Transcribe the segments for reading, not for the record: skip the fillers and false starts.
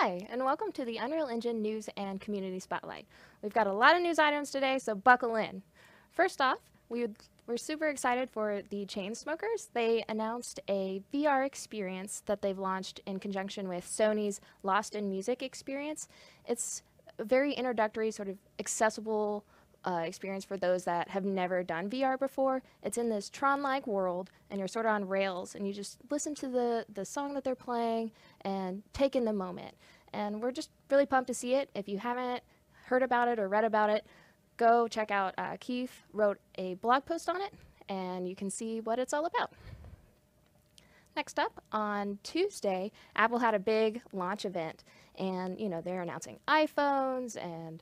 Hi, and welcome to the Unreal Engine News and Community Spotlight. We've got a lot of news items today, so buckle in. First off, we're super excited for the Chainsmokers. They announced a VR experience that they've launched in conjunction with Sony's Lost in Music experience. It's a very introductory, sort of accessible experience for those that have never done VR before. It's in this Tron-like world, and you're sort of on rails, and you just listen to the song that they're playing and take in the moment. And we're just really pumped to see it. If you haven't heard about it or read about it, go check out Keith wrote a blog post on it, and you can see what it's all about. Next up, on Tuesday, Apple had a big launch event, and they're announcing iPhones and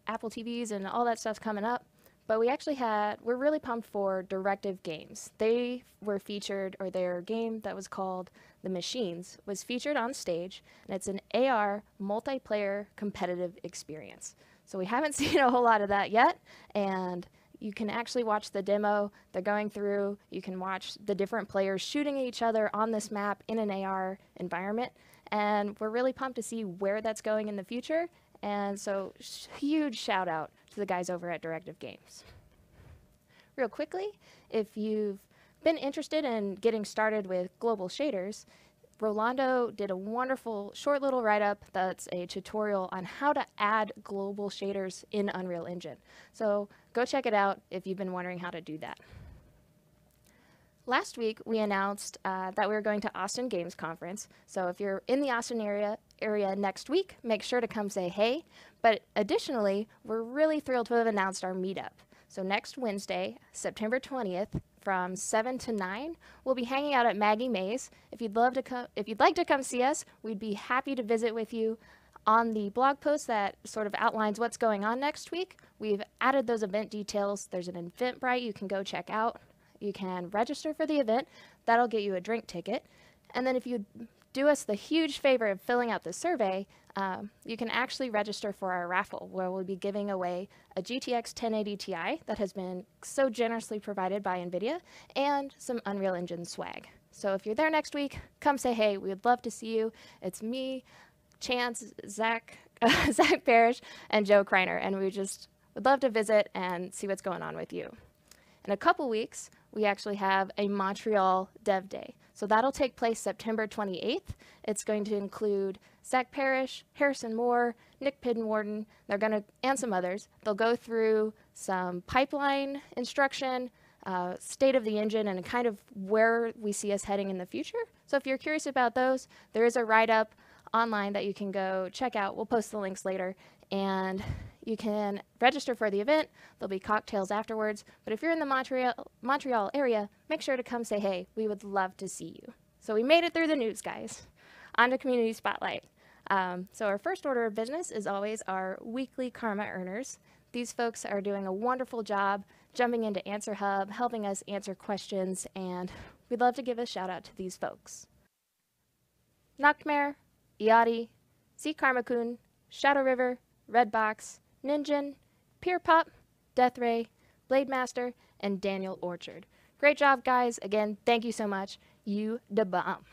Apple TVs and all that stuff's coming up. But we're really pumped for Directive Games. They were featured, or their game that was called The Machines was featured on stage, and it's an AR multiplayer competitive experience. So we haven't seen a whole lot of that yet, and you can actually watch the demo they're going through. You can watch the different players shooting at each other on this map in an AR environment, and we're really pumped to see where that's going in the future. And so, huge shout out to the guys over at Directive Games. Real quickly, if you've been interested in getting started with global shaders, Rolando did a wonderful short little write-up that's a tutorial on how to add global shaders in Unreal Engine. So go check it out if you've been wondering how to do that. Last week, we announced that we were going to Austin Games Conference. So if you're in the Austin area next week, make sure to come say hey. But additionally, we're really thrilled to have announced our meetup. So next Wednesday, September 20th, from 7 to 9, we'll be hanging out at Maggie Mae's. If you'd like to come see us, we'd be happy to visit with you. On the blog post that sort of outlines what's going on next week, we've added those event details. There's an Eventbrite you can go check out. You can register for the event. That'll get you a drink ticket. And then if you do us the huge favor of filling out the survey, you can actually register for our raffle, where we'll be giving away a GTX 1080 Ti that has been so generously provided by NVIDIA, and some Unreal Engine swag. So if you're there next week, come say hey. We would love to see you. It's me, Chance, Zach Parrish, and Joe Kreiner, and we just would love to visit and see what's going on with you. In a couple weeks, we actually have a Montreal Dev Day. So that'll take place September 28th. It's going to include Zach Parrish, Harrison Moore, Nick Piddenwarden, and some others. They'll go through some pipeline instruction, state of the engine, and kind of where we see us heading in the future. So if you're curious about those, there is a write-up online that you can go check out. We'll post the links later. And you can register for the event. There'll be cocktails afterwards. But if you're in the Montreal area, make sure to come say hey. We would love to see you. So we made it through the news, guys. On to Community Spotlight. So our first order of business is always our weekly Karma earners. These folks are doing a wonderful job jumping into Answer Hub, helping us answer questions, and we'd love to give a shout out to these folks. Noctmare, Iati, Z Karmakun, Shadow River, Redbox, Ninjin, Peerpop, Deathray, Blademaster, and Daniel Orchard. Great job, guys. Again, thank you so much. You da bomb.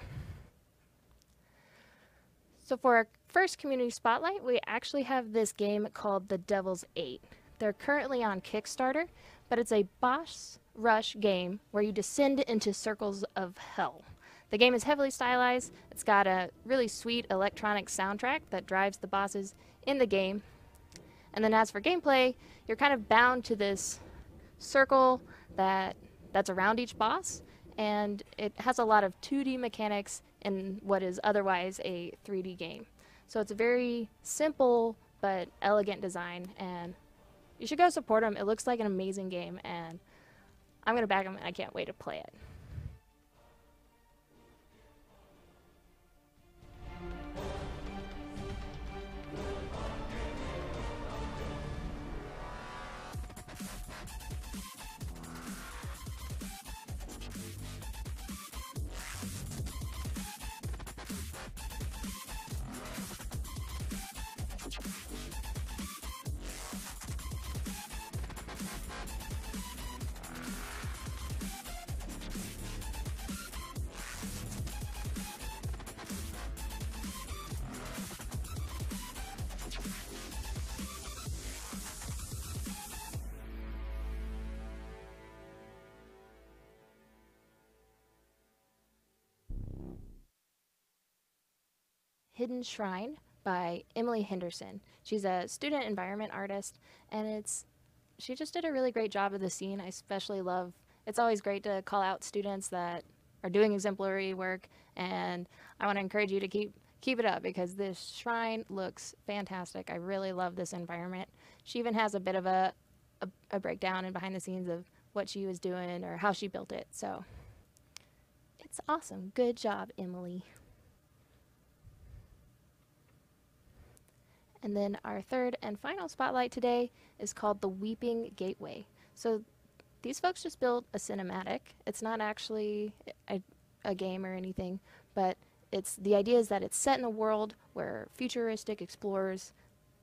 So for our first community spotlight, we actually have this game called The Devil's 8. They're currently on Kickstarter, but it's a boss rush game where you descend into circles of hell. The game is heavily stylized. It's got a really sweet electronic soundtrack that drives the bosses in the game. And then as for gameplay, you're kind of bound to this circle that's around each boss, and it has a lot of 2D mechanics in what is otherwise a 3D game. So it's a very simple but elegant design, and you should go support them. It looks like an amazing game, and I'm going to back them, and I can't wait to play it. Hidden Shrine by Emily Henderson. She's a student environment artist, and she just did a really great job of the scene. I especially love, it's always great to call out students that are doing exemplary work, and I want to encourage you to keep it up because this shrine looks fantastic. I really love this environment. She even has a bit of a breakdown and behind the scenes of what she was doing or how she built it. So it's awesome. Good job, Emily. And then our third and final spotlight today is called The Weeping Gateway. So these folks just built a cinematic. It's not actually a game or anything, but the idea is that it's set in a world where futuristic explorers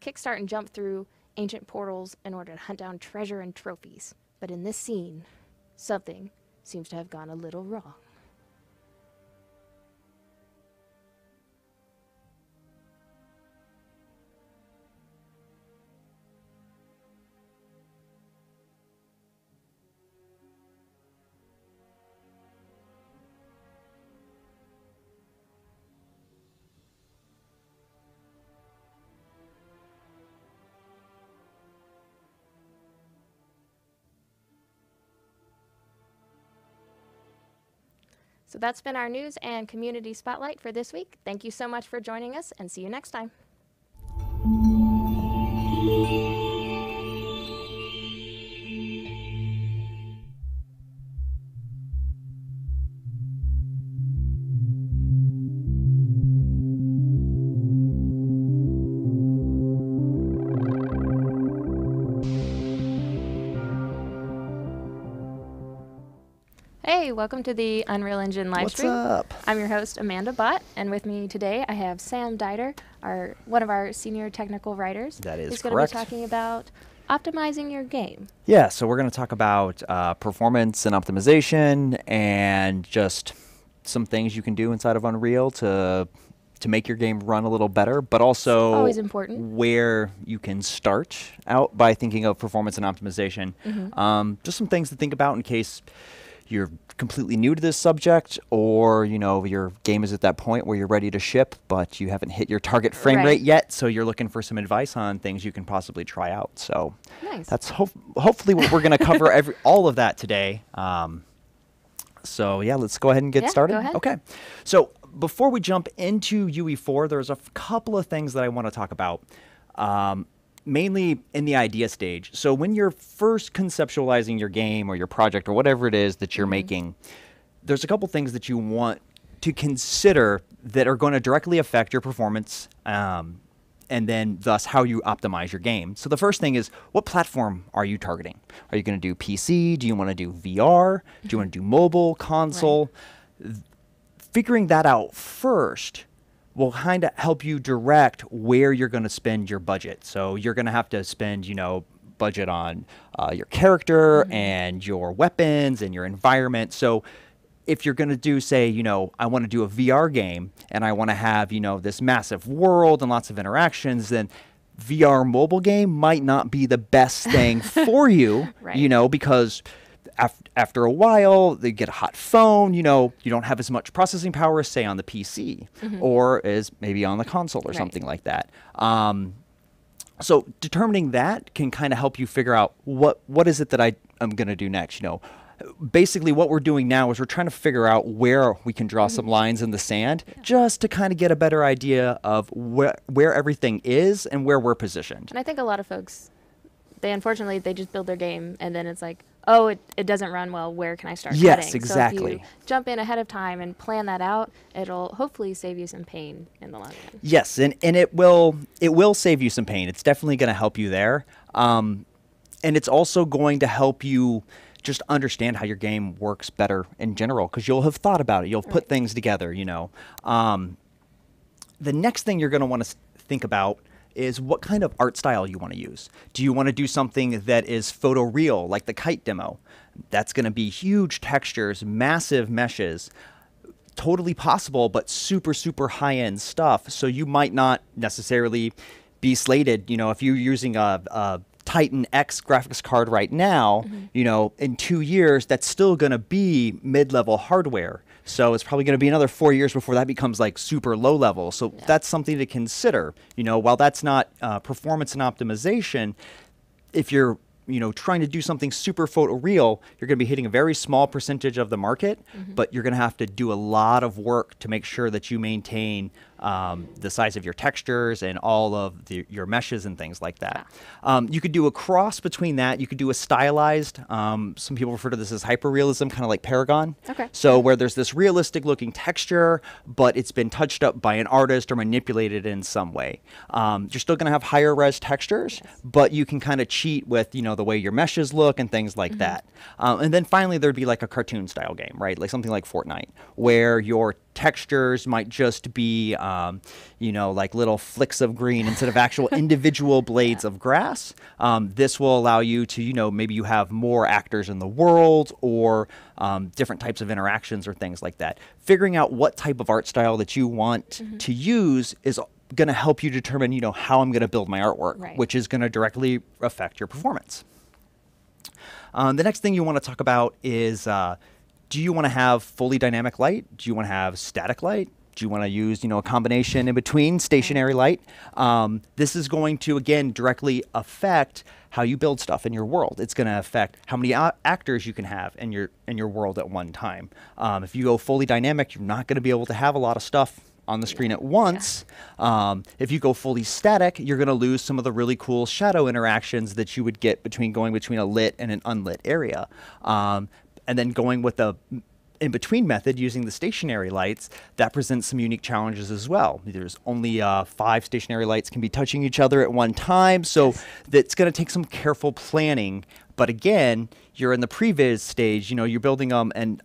kickstart and jump through ancient portals in order to hunt down treasure and trophies. But in this scene, something seems to have gone a little wrong. So that's been our news and community spotlight for this week. Thank you so much for joining us, and see you next time. Hey, welcome to the Unreal Engine Livestream. What's up? I'm your host, Amanda Bott, and with me today I have Sam Deiter, one of our senior technical writers. That is who's correct. going to be talking about optimizing your game. Yeah, so we're going to talk about performance and optimization and just some things you can do inside of Unreal to make your game run a little better, but also always important where you can start out by thinking of performance and optimization. Just some things to think about in case you're completely new to this subject, or your game is at that point where you're ready to ship, but you haven't hit your target frame rate yet, so you're looking for some advice on things you can possibly try out. So that's hopefully what we're going to cover all of that today. So yeah, let's go ahead and get started. Go ahead. Okay. So before we jump into UE4, there's a couple of things that I want to talk about. Mainly in the idea stage. So when you're first conceptualizing your game or your project or whatever it is that you're making, there's a couple things that you want to consider that are going to directly affect your performance and then thus how you optimize your game. So the first thing is, what platform are you targeting? Are you going to do PC? Do you want to do VR? Do you want to do mobile, console? Figuring that out first will kind of help you direct where you're going to spend your budget. So you're going to have to spend, budget on your character and your weapons and your environment. So if you're going to do, say, I want to do a VR game and I want to have, this massive world and lots of interactions, then VR mobile game might not be the best thing for you, because after a while, they get a hot phone, you don't have as much processing power as, say, on the PC or as maybe on the console or something like that. So determining that can kind of help you figure out what is it that I'm going to do next. Basically what we're doing now is we're trying to figure out where we can draw some lines in the sand just to kind of get a better idea of where everything is and where we're positioned. And I think a lot of folks, unfortunately, they just build their game and then it's like, oh, it doesn't run well, where can I start cutting? Yes, exactly. So if you jump in ahead of time and plan that out, it'll hopefully save you some pain in the long run. Yes, and it will save you some pain. It's definitely going to help you there. And it's also going to help you just understand how your game works better in general, because you'll have thought about it. You'll have put things together, The next thing you're going to want to think about is what kind of art style you want to use. Do you want to do something that is photoreal, like the kite demo? That's going to be huge textures, massive meshes, totally possible, but super, super high-end stuff. So you might not necessarily be slated, if you're using a Titan X graphics card right now, you know, in 2 years, that's still going to be mid-level hardware. So it's probably going to be another 4 years before that becomes like super low level. So that's something to consider. You know, while that's not performance and optimization, if you're, you know, trying to do something super photoreal, you're going to be hitting a very small percentage of the market, but you're going to have to do a lot of work to make sure that you maintain the size of your textures and all of your meshes and things like that. You could do a cross between that. You could do a stylized, some people refer to this as hyperrealism, kind of like Paragon. So where there's this realistic looking texture, but it's been touched up by an artist or manipulated in some way. You're still going to have higher res textures, but you can kind of cheat with, you know, the way your meshes look and things like that. And then finally, there'd be like a cartoon style game, right? Like something like Fortnite, where your textures might just be, you know, like little flicks of green instead of actual individual blades of grass. This will allow you to, you know, maybe you have more actors in the world or different types of interactions or things like that. Figuring out what type of art style that you want to use is going to help you determine, you know, how I'm going to build my artwork, which is going to directly affect your performance. The next thing you want to talk about is, do you want to have fully dynamic light? Do you want to have static light? Do you want to use, you know, a combination in between, stationary light? This is going to, again, directly affect how you build stuff in your world. It's going to affect how many actors you can have in your world at one time. If you go fully dynamic, you're not going to be able to have a lot of stuff on the screen at once. If you go fully static, you're going to lose some of the really cool shadow interactions that you would get going between a lit and an unlit area. And then going with the in-between method using the stationary lights, that presents some unique challenges as well. There's only 5 stationary lights can be touching each other at one time, so that's going to take some careful planning. But again, you're in the previs stage, you know, you're building them, and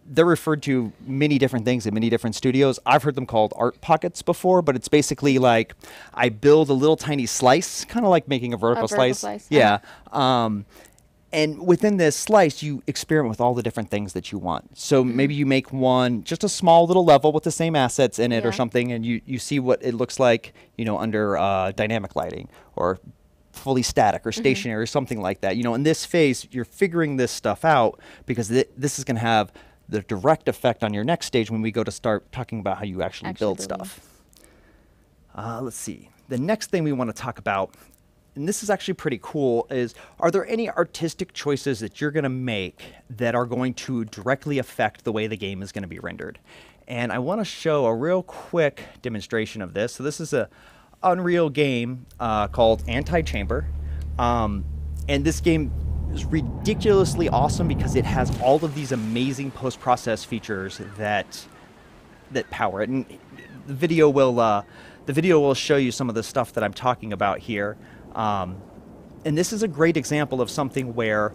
they're referred to many different things in many different studios. I've heard them called art pockets before, but it's basically like I build a little tiny slice, kind of like making a vertical slice. Yeah. And within this slice, you experiment with all the different things that you want. So maybe you make one, just a small little level with the same assets in it or something, and you see what it looks like, you know, under dynamic lighting or fully static or stationary or something like that. You know, in this phase, you're figuring this stuff out because this is going to have the direct effect on your next stage when we go to start talking about how you actually build stuff. Let's see. The next thing we want to talk about, and this is actually pretty cool, is are there any artistic choices that you're going to make that are going to directly affect the way the game is going to be rendered? And I want to show a real quick demonstration of this. So this is a Unreal game called Anti-Chamber. And this game is ridiculously awesome because it has all of these amazing post-process features that power it. And the video will show you some of the stuff that I'm talking about here. And this is a great example of something where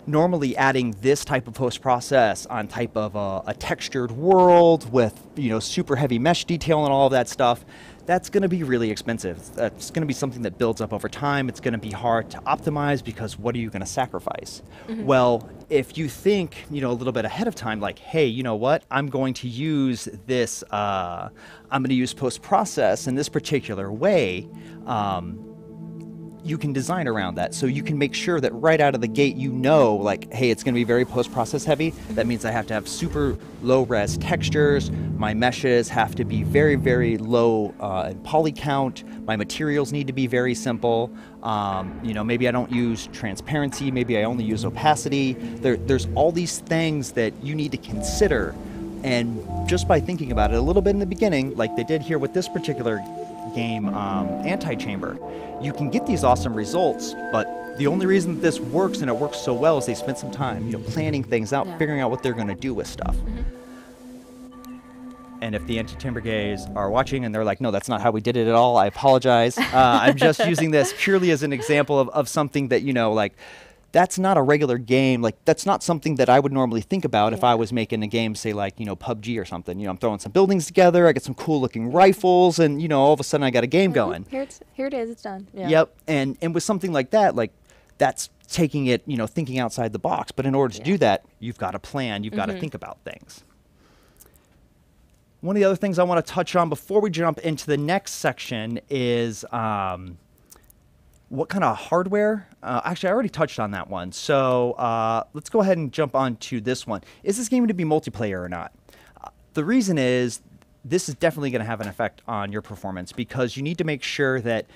normally adding this type of post-process on type of a textured world with, you know, super heavy mesh detail and all of that stuff, that's going to be really expensive. That's going to be something that builds up over time. It's going to be hard to optimize because what are you going to sacrifice? Well, if you think, you know, a little bit ahead of time, like, hey, you know what, I'm going to use this, I'm going to use post-process in this particular way, you can design around that. So you can make sure that right out of the gate, you know, like, hey, it's going to be very post-process heavy. That means I have to have super low res textures. My meshes have to be very, very low in poly count. My materials need to be very simple. You know, maybe I don't use transparency. Maybe I only use opacity. There's all these things that you need to consider. And just by thinking about it a little bit in the beginning, like they did here with this particular game, Anti-Chamber, you can get these awesome results, but the only reason that this works and it works so well is they spent some time, you know, planning things out, figuring out what they're going to do with stuff. And if the Anti-Chamber gays are watching and they're like, no, that's not how we did it at all, I apologize. I'm just using this purely as an example of something that, you know, like, that's not a regular game. Like, that's not something that I would normally think about if I was making a game, say, like, you know, PUBG or something. You know, I'm throwing some buildings together, I get some cool looking rifles, and, you know, all of a sudden I got a game going. Here it is, it's done. Yep. And with something like that, like, that's taking it, you know, thinking outside the box. But in order to do that, you've got to plan, you've got to think about things. One of the other things I want to touch on before we jump into the next section is what kind of hardware? Actually, I already touched on that one. So let's go ahead and jump on to this one. Is this game going to be multiplayer or not? The reason is this is definitely going to have an effect on your performance because you need to make sure that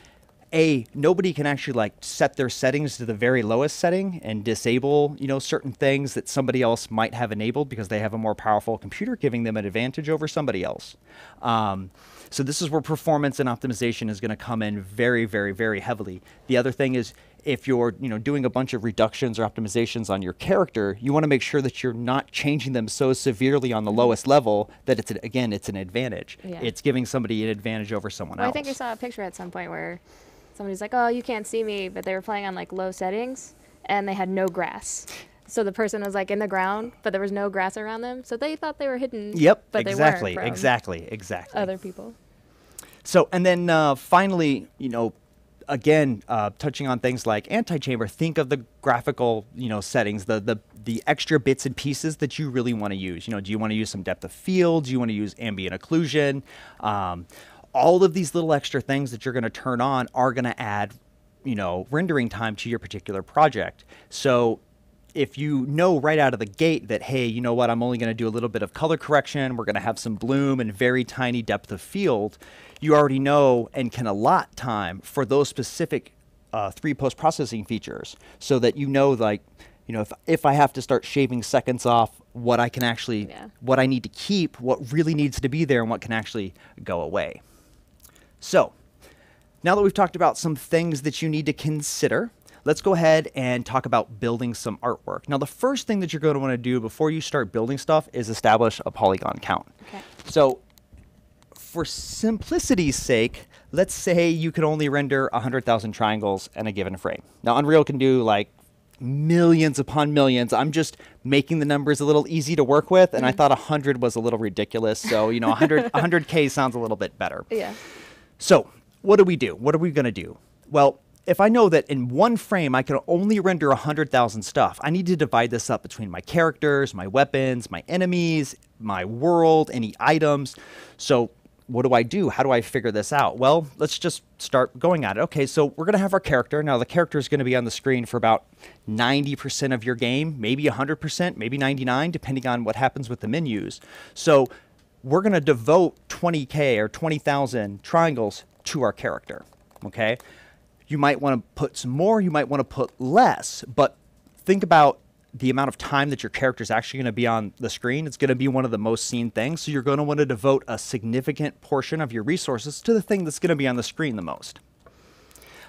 nobody can actually like set their settings to the very lowest setting and disable, certain things that somebody else might have enabled because they have a more powerful computer, giving them an advantage over somebody else. So this is where performance and optimization is going to come in very, very, very heavily. The other thing is if you're, doing a bunch of reductions or optimizations on your character, you want to make sure that you're not changing them so severely on the lowest level that it's an advantage. Yeah. It's giving somebody an advantage over someone else. I think I saw a picture at some point where somebody's like, oh, you can't see me, but they were playing on like low settings and they had no grass. So the person was like in the ground, but there was no grass around them. So they thought they were hidden. Yep, but exactly, they weren't from exactly. other people. So, and then finally, again, touching on things like anti-chamber, think of the graphical, settings, the extra bits and pieces that you really want to use. Do you want to use some depth of field? Do you want to use ambient occlusion? All of these little extra things that you're going to turn on are going to add, rendering time to your particular project. So if you know right out of the gate that, hey, you know what, I'm only going to do a little bit of color correction, we're going to have some bloom and very tiny depth of field, you already know and can allot time for those specific 3 post-processing features so that if I have to start shaving seconds off, what I can actually, what I need to keep, what really needs to be there, and what can actually go away. So now that we've talked about some things that you need to consider, let's go ahead and talk about building some artwork. Now, the first thing that you're going to want to do before you start building stuff is establish a polygon count. Okay. So for simplicity's sake, let's say you can only render 100,000 triangles in a given frame. Now, Unreal can do like millions upon millions. I'm just making the numbers a little easy to work with, and I thought 100 was a little ridiculous. So, 100K sounds a little bit better. Yeah. So what do we do? What are we going to do? Well, if I know that in one frame I can only render 100,000 stuff, I need to divide this up between my characters, my weapons, my enemies, my world, any items. So what do I do? How do I figure this out? Well, let's just start going at it. Okay, so we're going to have our character. Now, the character is going to be on the screen for about 90% of your game, maybe 100%, maybe 99%, depending on what happens with the menus. So we're going to devote 20K or 20,000 triangles to our character, okay? You might want to put some more, you might want to put less, but think about the amount of time that your character is actually going to be on the screen. It's going to be one of the most seen things, so you're going to want to devote a significant portion of your resources to the thing that's going to be on the screen the most.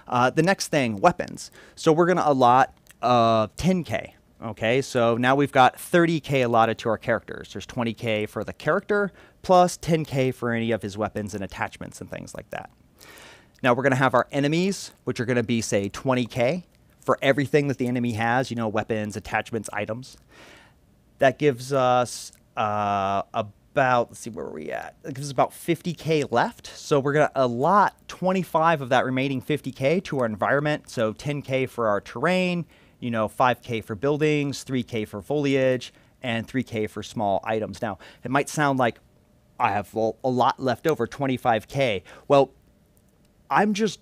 The next thing, weapons. So we're going to allot 10K. Okay, so now we've got 30K allotted to our characters. There's 20K for the character, plus 10K for any of his weapons and attachments and things like that. Now we're going to have our enemies, which are going to be, say, 20K for everything that the enemy has, weapons, attachments, items. That gives us about, let's see, where are we at? It gives us about 50K left. So we're going to allot 25 of that remaining 50K to our environment. So 10K for our terrain, 5K for buildings, 3K for foliage, and 3K for small items. Now, it might sound like I have a lot left over, 25K. Well, I'm just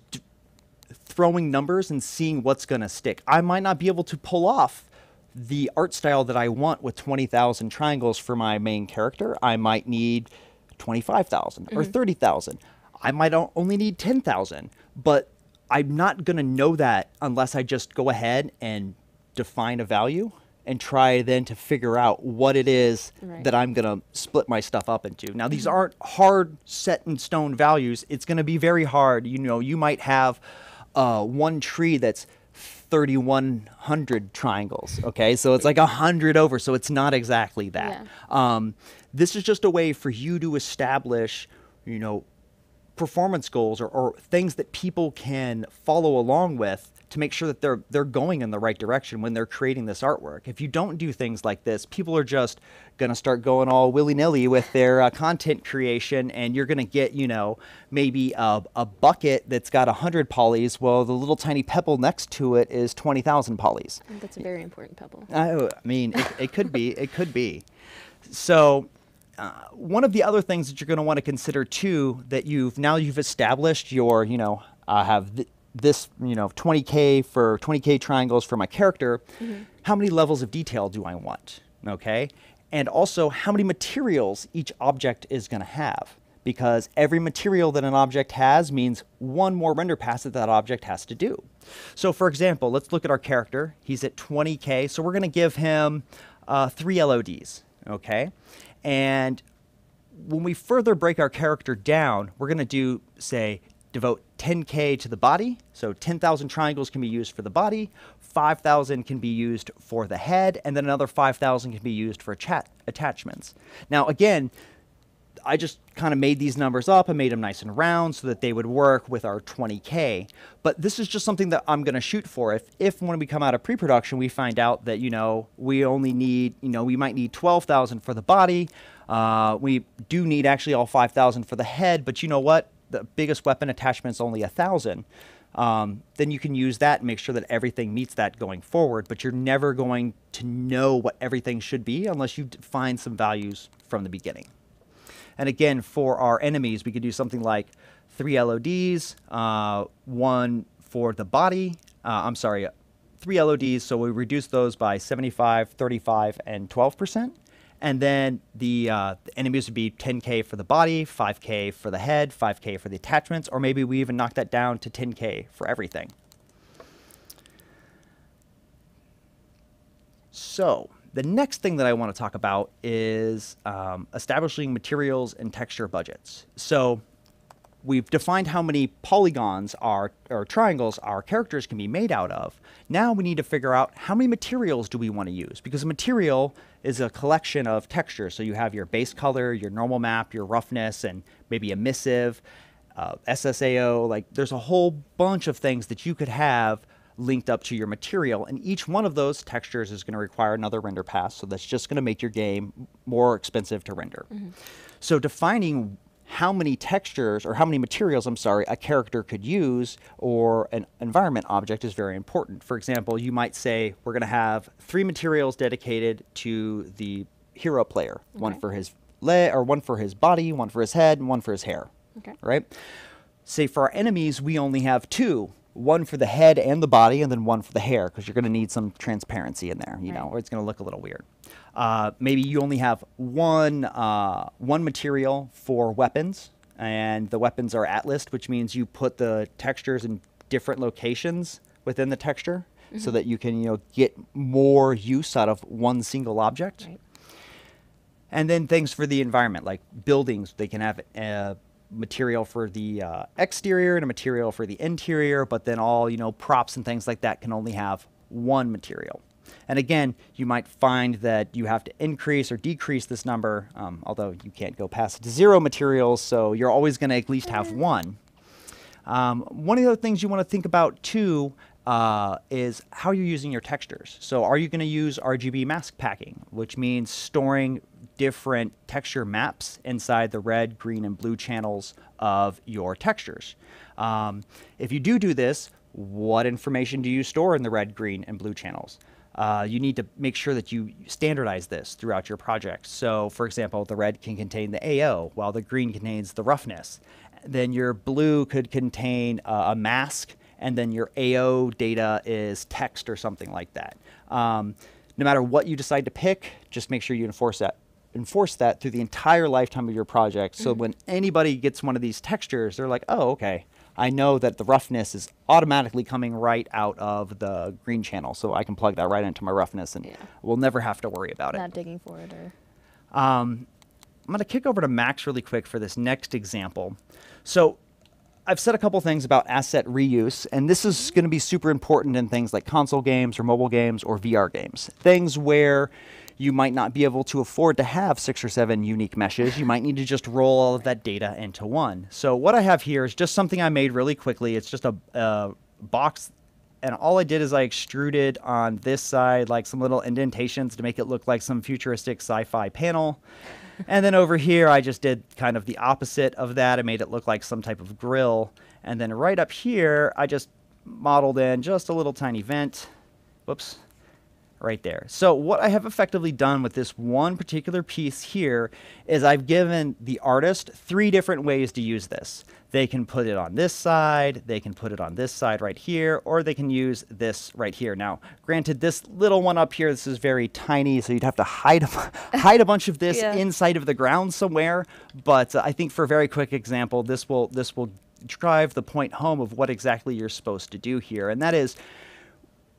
throwing numbers and seeing what's going to stick. I might not be able to pull off the art style that I want with 20,000 triangles for my main character. I might need 25,000 or 30,000. I might only need 10,000, but I'm not going to know that unless I just go ahead and define a value and try then to figure out what it is that I'm going to split my stuff up into. Now, these aren't hard set in stone values. It's going to be very hard. You might have one tree that's 3,100 triangles. Okay, so it's like 100 over. So it's not exactly that. Yeah. This is just a way for you to establish, performance goals or things that people can follow along with to make sure that they're going in the right direction when they're creating this artwork. If you don't do things like this, people are just going to start going all willy-nilly with their content creation, and you're going to get, maybe a bucket that's got 100 polys. Well, the little tiny pebble next to it is 20,000 polys. That's a very important pebble. I mean, it could be. It could be. So one of the other things that you're going to want to consider too, that you've established your, this, 20K for 20K triangles for my character, how many levels of detail do I want? Okay. And also how many materials each object is going to have, because every material that an object has means one more render pass that that object has to do. So for example, let's look at our character. He's at 20K. So we're going to give him 3 LODs. Okay. And when we further break our character down, we're going to do, say, devote 10K to the body. So 10,000 triangles can be used for the body, 5,000 can be used for the head, and then another 5,000 can be used for attachments. Now, again, I just kind of made these numbers up and made them nice and round so that they would work with our 20K. But this is just something that I'm going to shoot for. If when we come out of pre-production, we find out that, we only need, we might need 12,000 for the body. We do need actually all 5,000 for the head, but you know what? The biggest weapon attachment is only 1,000. Then you can use that and make sure that everything meets that going forward, but you're never going to know what everything should be unless you find some values from the beginning. And again, for our enemies, we could do something like 3 LODs, 1 for the body. 3 LODs, so we reduce those by 75, 35, and 12%. And then the enemies would be 10K for the body, 5K for the head, 5K for the attachments, or maybe we even knock that down to 10K for everything. So the next thing that I want to talk about is establishing materials and texture budgets. So we've defined how many polygons or triangles our characters can be made out of. Now we need to figure out how many materials do we want to use, because a material is a collection of textures. So you have your base color, your normal map, your roughness, and maybe emissive, SSAO. Like there's a whole bunch of things that you could have linked up to your material, and each one of those textures is going to require another render pass. So that's just going to make your game more expensive to render. So defining how many textures, or how many materials, a character could use, or an environment object is very important. For example, you might say, we're going to have 3 materials dedicated to the hero player. Okay. One for his one for his body, one for his head, and one for his hair. Okay. Right? Say for our enemies, we only have 2. One for the head and the body, and then one for the hair, because you're going to need some transparency in there, or it's going to look a little weird. Maybe you only have one material for weapons, and the weapons are atlased, which means you put the textures in different locations within the texture, so that you can get more use out of one single object. Right. And then things for the environment, like buildings, they can have material for the exterior and a material for the interior, but then all props and things like that can only have one material. And again, you might find that you have to increase or decrease this number, although you can't go past 0 materials, so you're always going to at least have 1. One of the other things you want to think about too is how you're using your textures. So are you going to use RGB mask packing, which means storing different texture maps inside the red, green, and blue channels of your textures? If you do this, what information do you store in the red, green, and blue channels? You need to make sure that you standardize this throughout your project. So, for example, the red can contain the AO, while the green contains the roughness. Then your blue could contain a mask, and then your AO data is text or something like that. No matter what you decide to pick, just make sure you enforce that through the entire lifetime of your project. So when anybody gets one of these textures, they're like, oh, okay, I know that the roughness is automatically coming right out of the green channel, so I can plug that right into my roughness, and we'll never have to worry about it. Not digging for it. I'm going to kick over to Max really quick for this next example. So I've said a couple things about asset reuse, and this is going to be super important in things like console games or mobile games or VR games. Things where you might not be able to afford to have 6 or 7 unique meshes. You might need to just roll all of that data into one. So what I have here is just something I made really quickly. It's just a box, and all I did is I extruded on this side like some little indentations to make it look like some futuristic sci-fi panel. And then over here, I just did kind of the opposite of that. I made it look like some type of grill. And then right up here, I just modeled in just a little tiny vent. Whoops. right there. So what I have effectively done with this one particular piece here is I've given the artist 3 different ways to use this. They can put it on this side, they can put it on this side right here, or they can use this right here. Now, granted, this little one up here, this is very tiny, so you'd have to hide a bunch of this inside of the ground somewhere. But I think for a very quick example, this will drive the point home of what exactly you're supposed to do here, and that is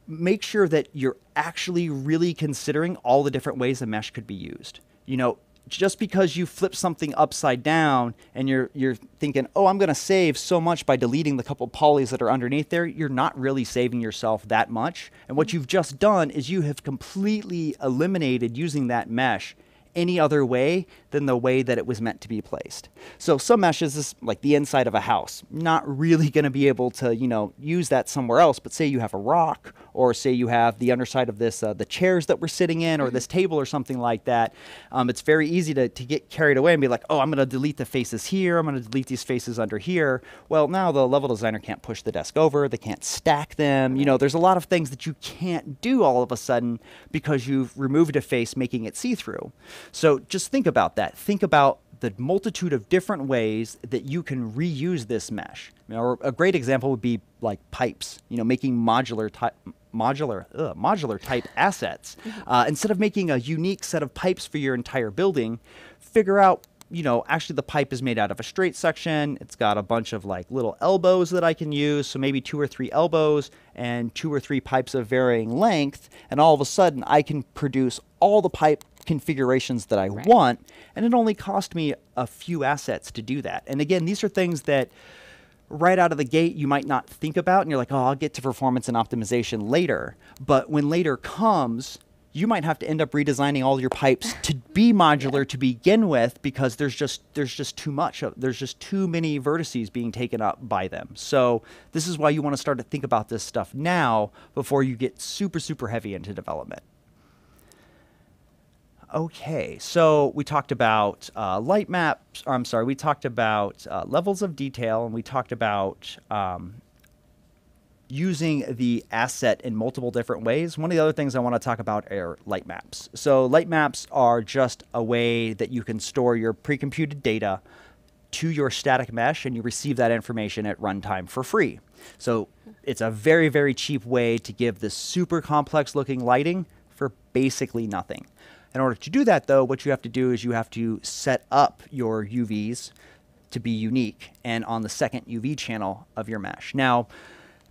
make sure that you're actually really considering all the different ways a mesh could be used. You know, just because you flip something upside down and you're thinking, oh, I'm going to save so much by deleting the couple polys that are underneath there, you're not really saving yourself that much. And what you've just done is you have completely eliminated using that mesh any other way than the way that it was meant to be placed. So some meshes is like the inside of a house, not really going to be able to, you know, use that somewhere else. But say you have a rock, or say you have the underside of this, the chairs that we're sitting in, or this table or something like that. It's very easy to get carried away and be like, oh, I'm going to delete the faces here. I'm going to delete these faces under here. Well, now the level designer can't push the desk over. They can't stack them. You know, there's a lot of things that you can't do all of a sudden because you've removed a face, making it see-through. So just think about that. Think about the multitude of different ways that you can reuse this mesh. You know, a great example would be like pipes, you know, making modular type assets. Instead of making a unique set of pipes for your entire building, figure out, you know, actually the pipe is made out of a straight section. It's got a bunch of like little elbows that I can use. So maybe 2 or 3 elbows and 2 or 3 pipes of varying length. And all of a sudden I can produce all the pipe configurations that I want. And it only cost me a few assets to do that. And again, these are things that right out of the gate you might not think about. And you're like, oh, I'll get to performance and optimization later. But when later comes, you might have to end up redesigning all your pipes to be modular to begin with, because there's just too much. There's just too many vertices being taken up by them. So this is why you want to start to think about this stuff now before you get super, super heavy into development. Okay, so we talked about light maps, or I'm sorry, we talked about levels of detail, and we talked about using the asset in multiple different ways. One of the other things I want to talk about are light maps. So light maps are just a way that you can store your pre-computed data to your static mesh, and you receive that information at runtime for free. So it's a very, very cheap way to give this super complex looking lighting for basically nothing. In order to do that, though, what you have to do is you have to set up your UVs to be unique and on the second UV channel of your mesh. Now,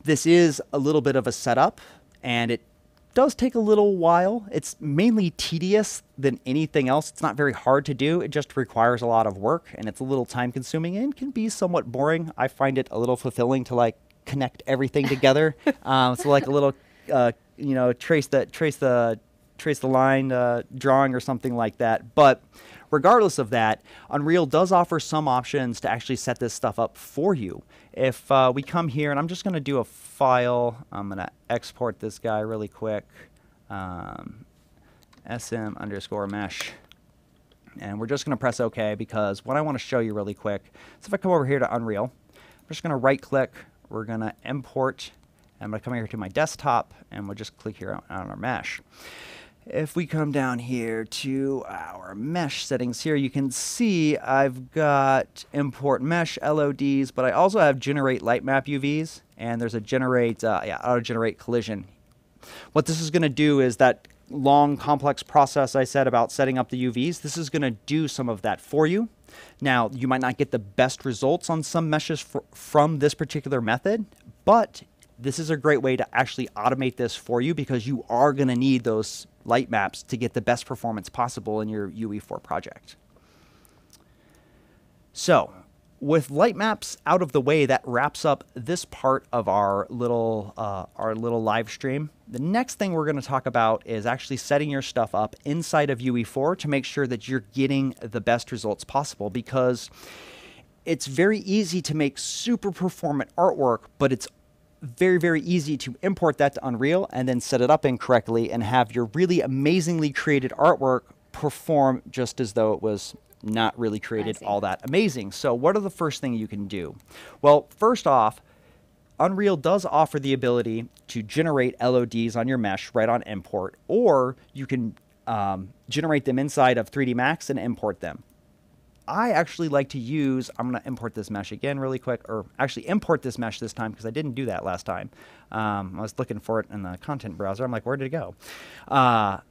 this is a little bit of a setup, and it does take a little while. It's mainly tedious than anything else. It's not very hard to do. It just requires a lot of work, and it's a little time consuming and can be somewhat boring. I find it a little fulfilling to like connect everything together. So like a little, you know, trace the line drawing or something like that. But regardless of that, Unreal does offer some options to actually set this stuff up for you. If we come here, and I'm just going to do a file. I'm going to export this guy really quick. SM_mesh. And we're just going to press OK, because what I want to show you really quick is if I come over here to Unreal, I'm just going to right click. We're going to import. And I'm going to come here to my desktop, and we'll just click here on our mesh. If we come down here to our mesh settings here, you can see I've got import mesh LODs, but I also have generate light map UVs, and there's a generate, auto generate collision. What this is going to do is that long complex process I said about setting up the UVs, this is going to do some of that for you. Now, you might not get the best results on some meshes from this particular method, but this is a great way to actually automate this for you, because you are going to need those light maps to get the best performance possible in your UE4 project. So with light maps out of the way, that wraps up this part of our little live stream. The next thing we're going to talk about is actually setting your stuff up inside of UE4 to make sure that you're getting the best results possible, because it's very easy to make super performant artwork, but it's very, very easy to import that to Unreal and then set it up incorrectly and have your really amazingly created artwork perform just as though it was not really created all that amazing. So what are the first things you can do? Well, first off, Unreal does offer the ability to generate LODs on your mesh right on import, or you can generate them inside of 3D Max and import them. I actually like to use, I'm going to import this mesh again really quick, or actually import this mesh this time because I didn't do that last time. I was looking for it in the content browser. I'm like, where did it go? What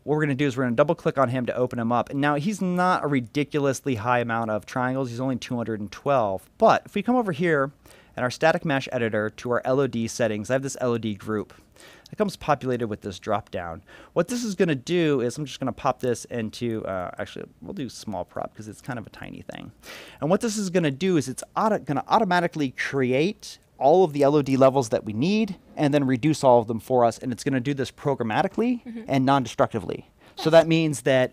we're going to do is we're going to double click on him to open him up. And now he's not a ridiculously high amount of triangles. He's only 212. But if we come over here in our static mesh editor to our LOD settings, I have this LOD group. It comes populated with this drop down. What this is going to do is I'm just going to pop this into, actually, we'll do small prop because it's kind of a tiny thing. And what this is going to do is it's going to automatically create all of the LOD levels that we need and then reduce all of them for us. And it's going to do this programmatically and non-destructively. So that means that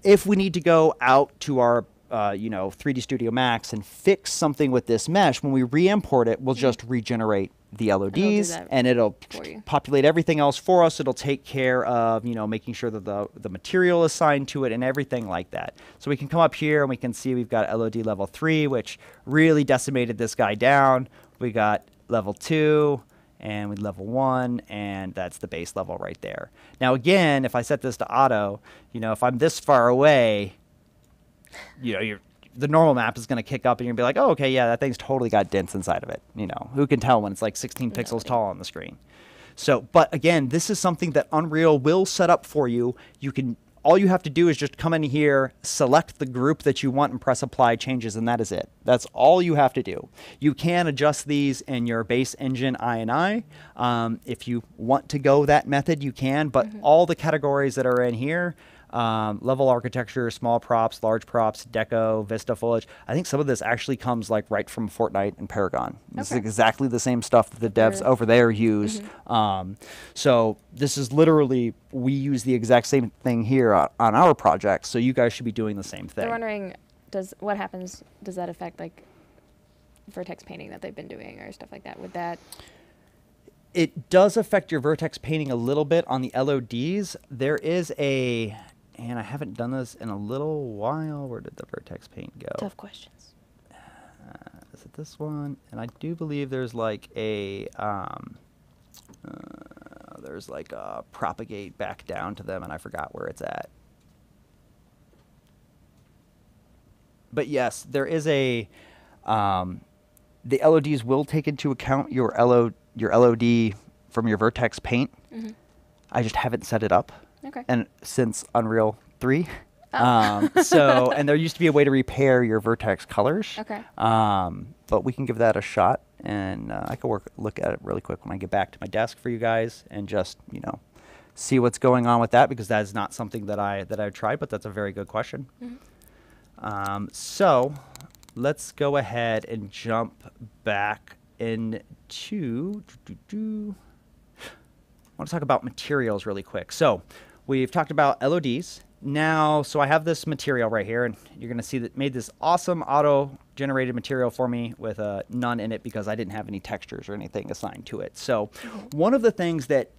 if we need to go out to our 3D Studio Max and fix something with this mesh, when we re-import it, we'll just regenerate the LODs and it'll populate everything else for us. It'll take care of, making sure that the material is assigned to it and everything like that. So we can come up here and we can see we've got LOD level 3, which really decimated this guy down. We got level 2 and with level 1, and that's the base level right there. Now again, if I set this to auto, if I'm this far away, the normal map is going to kick up and you're going to be like, oh, okay, yeah, that thing's totally got dents inside of it. Who can tell when it's like 16 pixels tall on the screen? So, but again, this is something that Unreal will set up for you. All you have to do is just come in here, select the group that you want and press apply changes, and that is it. That's all you have to do. You can adjust these in your base engine INI. If you want to go that method, you can, but all the categories that are in here, level architecture, small props, large props, deco, Vista foliage. I think some of this actually comes like right from Fortnite and Paragon. This is exactly the same stuff that the devs over there use. So this is literally, we use the exact same thing here on our project. So you guys should be doing the same thing. They're wondering, does that affect like vertex painting that they've been doing or stuff like that? Would that? It does affect your vertex painting a little bit on the LODs. There is and I haven't done this in a little while. Where did the vertex paint go? Tough questions. Is it this one? And I do believe there's like a propagate back down to them, and I forgot where it's at. But yes, there is the LODs will take into account your LOD from your vertex paint. I just haven't set it up. And since Unreal 3. And there used to be a way to repair your vertex colors. But we can give that a shot, and I can look at it really quick when I get back to my desk for you guys and just, see what's going on with that, because that is not something that I've tried, but that's a very good question. So let's go ahead and jump back into I want to talk about materials really quick. So we've talked about LODs. Now, so I have this material right here, and you're going to see that made this awesome auto-generated material for me with none in it because I didn't have any textures or anything assigned to it. So one of the things that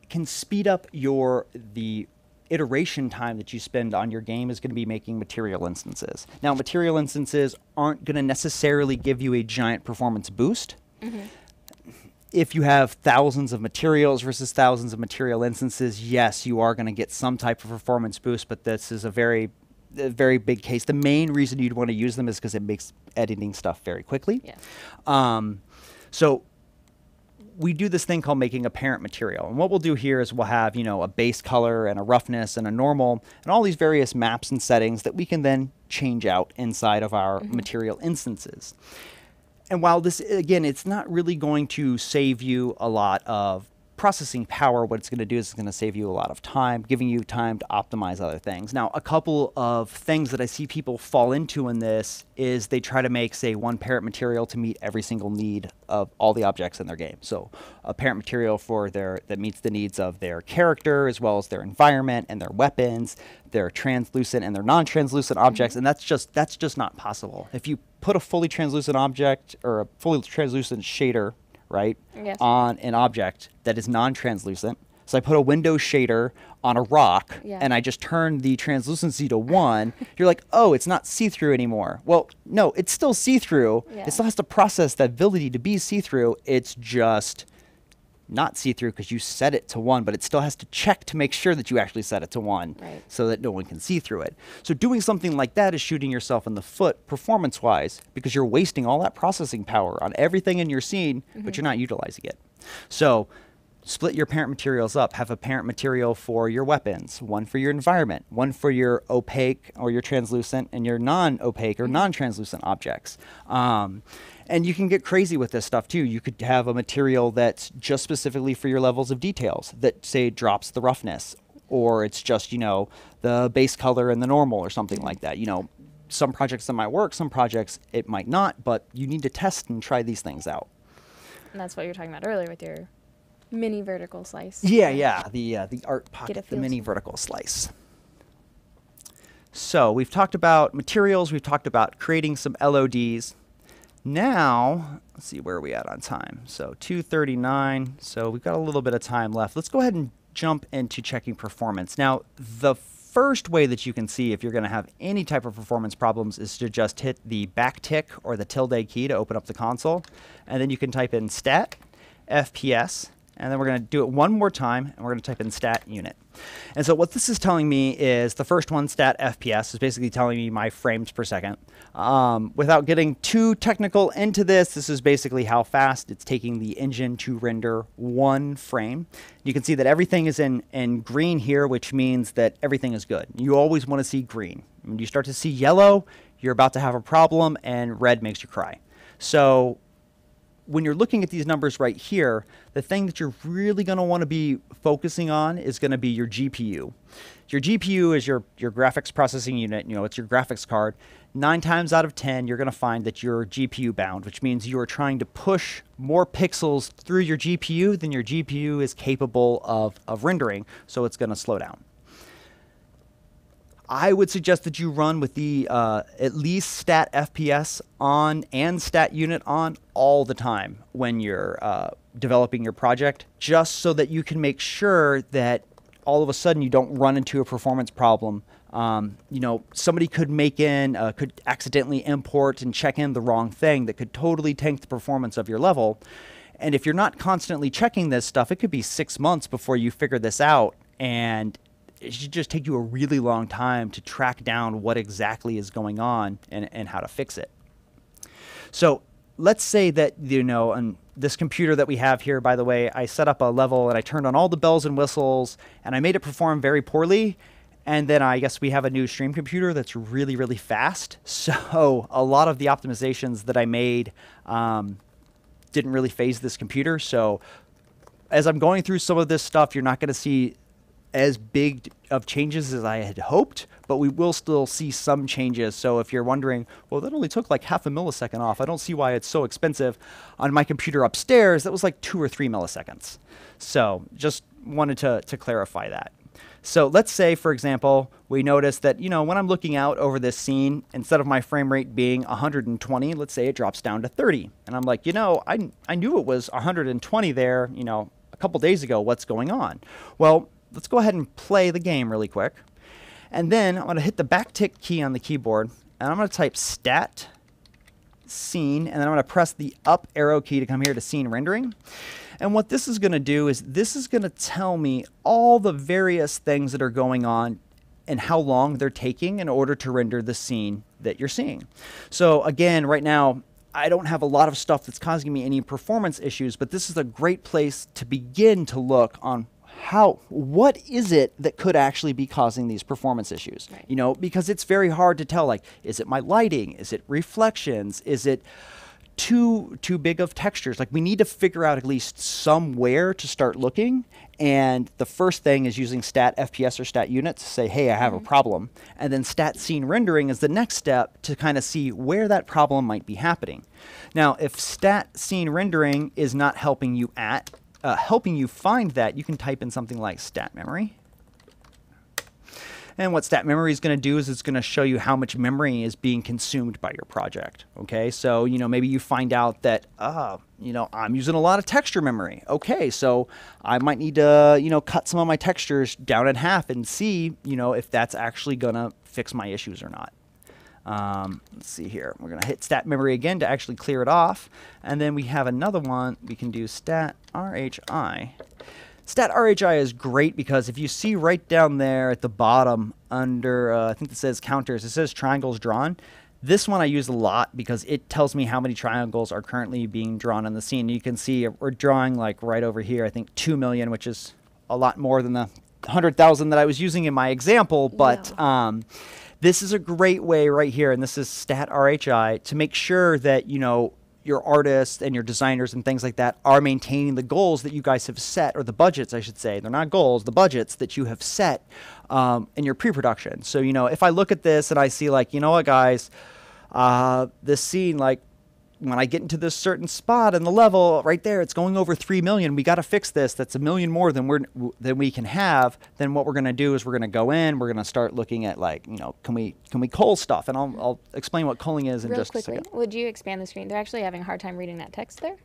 can speed up the iteration time that you spend on your game is going to be making material instances. Now, material instances aren't going to necessarily give you a giant performance boost. If you have thousands of materials versus thousands of material instances, yes, you are going to get some type of performance boost, but this is a very big case. The main reason you'd want to use them is because it makes editing stuff very quickly. So we do this thing called making a parent material. And what we'll do here is we'll have, a base color and a roughness and a normal and all these various maps and settings that we can then change out inside of our material instances. And while this, again, it's not really going to save you a lot of processing power, what it's going to do is it's going to save you a lot of time, giving you time to optimize other things. Now, a couple of things that I see people fall into in this is they try to make, say, one parent material to meet every single need of all the objects in their game. So a parent material that meets the needs of their character as well as their environment and their weapons, their translucent and their non-translucent objects, and that's just not possible. If you put a fully translucent object or a fully translucent shader, right, on an object that is non-translucent, So I put a window shader on a rock Yeah. and I just turn the translucency to 1, you're like, oh, it's not see-through anymore. Well, no, it's still see-through. Yeah. It still has to process that ability to be see-through. It's just not see-through because you set it to 1, but it still has to check to make sure that you actually set it to 1 Right. so that no one can see through it. So doing something like that is shooting yourself in the foot performance-wise because you're wasting all that processing power on everything in your scene, but you're not utilizing it. So split your parent materials up. Have a parent material for your weapons, one for your environment, one for your opaque or your translucent and your non-opaque or non-translucent objects. And you can get crazy with this stuff too. You could have a material that's just specifically for your levels of details that say drops the roughness, or it's just, you know, the base color and the normal or something like that. You know, some projects that might work, some projects it might not, but you need to test and try these things out. And that's what you were talking about earlier with your mini vertical slice. Yeah, the art pocket, the feel mini for it. vertical slice. So we've talked about materials, we've talked about creating some LODs. Now, let's see, where are we at on time? So 2:39, so we've got a little bit of time left. Let's go ahead and jump into checking performance. Now, the first way that you can see if you're going to have any type of performance problems is to just hit the back tick or the tilde key to open up the console, and then you can type in stat, FPS, and then we're going to do it one more time, and we're going to type in stat unit. And so what this is telling me is the first one, stat FPS, is basically telling me my frames per second. Without getting too technical into this, this is basically how fast it's taking the engine to render 1 frame. You can see that everything is in green here, which means that everything is good. You always want to see green. When you start to see yellow, you're about to have a problem, and red makes you cry. So when you're looking at these numbers right here, the thing that you're really going to want to be focusing on is going to be your GPU. Your GPU is your graphics processing unit. You know, it's your graphics card. 9 times out of 10, you're going to find that you're GPU bound, which means you are trying to push more pixels through your GPU than your GPU is capable of rendering, so it's going to slow down. I would suggest that you run with the at least stat FPS on and stat unit on all the time when you're developing your project, just so that you can make sure that all of a sudden you don't run into a performance problem. You know, somebody could could accidentally import and check in the wrong thing that could totally tank the performance of your level. And if you're not constantly checking this stuff, it could be 6 months before you figure this out, and it should just take you a really long time to track down what exactly is going on and how to fix it. So let's say that, you know, on this computer that we have here, by the way, I set up a level and I turned on all the bells and whistles and I made it perform very poorly. And then I guess we have a new stream computer that's really, really fast. So a lot of the optimizations that I made didn't really phase this computer. So as I'm going through some of this stuff, you're not going to see as big of changes as I had hoped, but we will still see some changes. So if you're wondering, well, that only took like half a millisecond off, I don't see why it's so expensive. On my computer upstairs, that was like 2 or 3 milliseconds. So just wanted to clarify that. So let's say, for example, we notice that, you know, when I'm looking out over this scene, instead of my frame rate being 120, let's say it drops down to 30. And I'm like, you know, I knew it was 120 there, you know, a couple days ago. What's going on? Well, let's go ahead and play the game really quick. And then I'm going to hit the backtick key on the keyboard, and I'm going to type stat scene, and then I'm going to press the up arrow key to come here to scene rendering. And what this is going to do is this is going to tell me all the various things that are going on and how long they're taking in order to render the scene that you're seeing. So again, right now, I don't have a lot of stuff that's causing me any performance issues, but this is a great place to begin to look on what is it that could actually be causing these performance issues? Right. You know, because it's very hard to tell, like, is it my lighting? Is it reflections? Is it too big of textures? Like, we need to figure out at least somewhere to start looking. And the first thing is using stat FPS or stat unit to say, hey, I have a problem. And then stat scene rendering is the next step to kind of see where that problem might be happening. Now, if stat scene rendering is not helping you find that, you can type in something like stat memory. And what stat memory is going to do is it's going to show you how much memory is being consumed by your project. Okay, so maybe you find out that I'm using a lot of texture memory. Okay, so I might need to cut some of my textures down in half and see if that's actually going to fix my issues or not. Let's see here. We're going to hit stat memory again to actually clear it off. And then we have another one. We can do stat RHI. Stat RHI is great because if you see right down there at the bottom under, I think it says counters, it says triangles drawn. This one I use a lot because it tells me how many triangles are currently being drawn on the scene. You can see we're drawing like right over here, I think 2 million, which is a lot more than the 100,000 that I was using in my example. But this is a great way right here, and this is stat RHI, to make sure that your artists and your designers and things like that are maintaining the goals that you guys have set, or the budgets, I should say. They're not goals, the budgets that you have set in your pre-production. So, if I look at this and I see like, what, guys, this scene, like, when I get into this certain spot in the level right there, it's going over 3 million. We got to fix this. That's 1 million more than we can have. Then what we're going to do is we're going to go in. We're going to start looking at like, can we cull stuff? And I'll explain what culling is in just a second. Would you expand the screen? They're actually having a hard time reading that text there.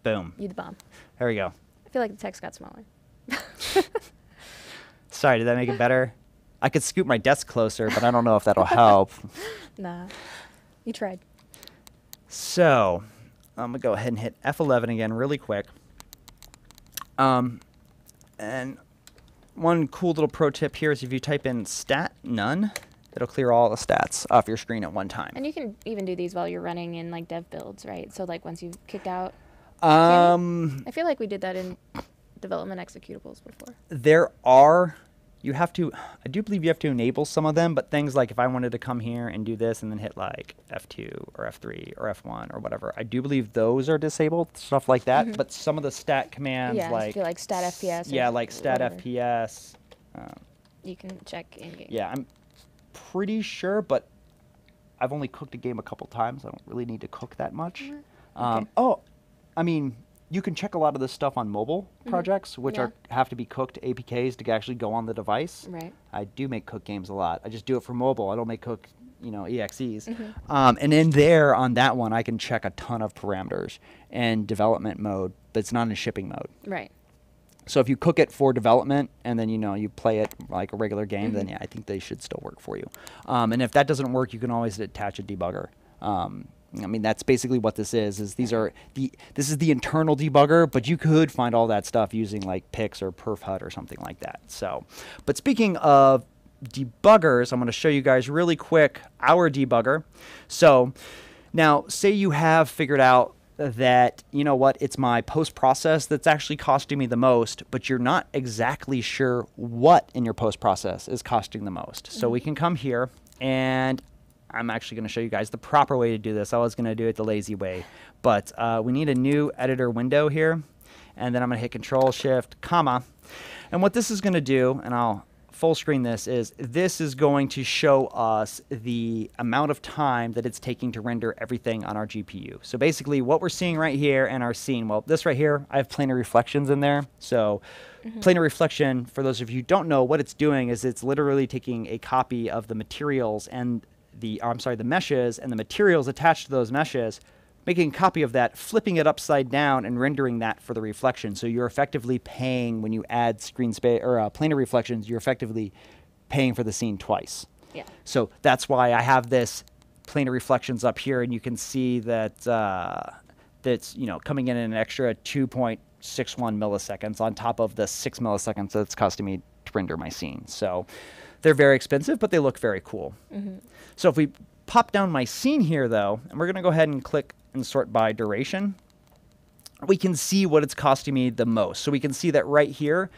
Boom. You the bomb. There we go. I feel like the text got smaller. Sorry, did that make it better? I could scoot my desk closer, but I don't know if that'll help. Nah, you tried. So I'm going to go ahead and hit F11 again really quick. And one cool little pro tip here is if you type in stat none, it'll clear all the stats off your screen at one time. And you can even do these while you're running in like dev builds, right? So like once you've kicked out. I feel like we did that in development executables before. I do believe you have to enable some of them, but things like if I wanted to come here and do this and then hit like F2 or F3 or F1 or whatever, I do believe those are disabled, stuff like that. But some of the stat commands, like stat FPS. Yeah, like stat whatever. FPS. You can check in game. Yeah, I'm pretty sure, but I've only cooked a game a couple times. I don't really need to cook that much. Okay. You can check a lot of this stuff on mobile projects, which have to be cooked APKs to actually go on the device. Right. I do make cook games a lot. I just do it for mobile. I don't make cook, EXEs. And in there, on that one, I can check a ton of parameters in development mode, but it's not in shipping mode. Right. So if you cook it for development and then, you play it like a regular game, then I think they should still work for you. And if that doesn't work, you can always attach a debugger. That's basically what this is. This is the internal debugger, but you could find all that stuff using like Pix or PerfHUD or something like that. So, but speaking of debuggers, I'm going to show you guys really quick our debugger. So now say you have figured out that, it's my post-process that's actually costing me the most, but you're not exactly sure what in your post-process is costing the most. So we can come here, and I'm actually going to show you guys the proper way to do this. I was going to do it the lazy way, but we need a new editor window here, and then I'm going to hit Control-Shift, comma, and what this is going to do, and I'll full screen this is going to show us the amount of time that it's taking to render everything on our GPU. So basically what we're seeing right here in our scene, well, this right here, I have planar reflections in there. So planar reflection, for those of you who don't know, what it's doing is it's literally taking a copy of the materials and the meshes and the materials attached to those meshes, making a copy of that, flipping it upside down, and rendering that for the reflection. So you're effectively paying, when you add screen space or planar reflections, you're effectively paying for the scene twice. Yeah. So that's why I have this planar reflections up here, and you can see that that's coming in an extra 2.61 milliseconds on top of the 6 milliseconds that's costing me to render my scene. So they're very expensive, but they look very cool. So if we pop down my scene here, though, and we're going to go ahead and click and sort by duration, we can see what it's costing me the most. So we can see that right here,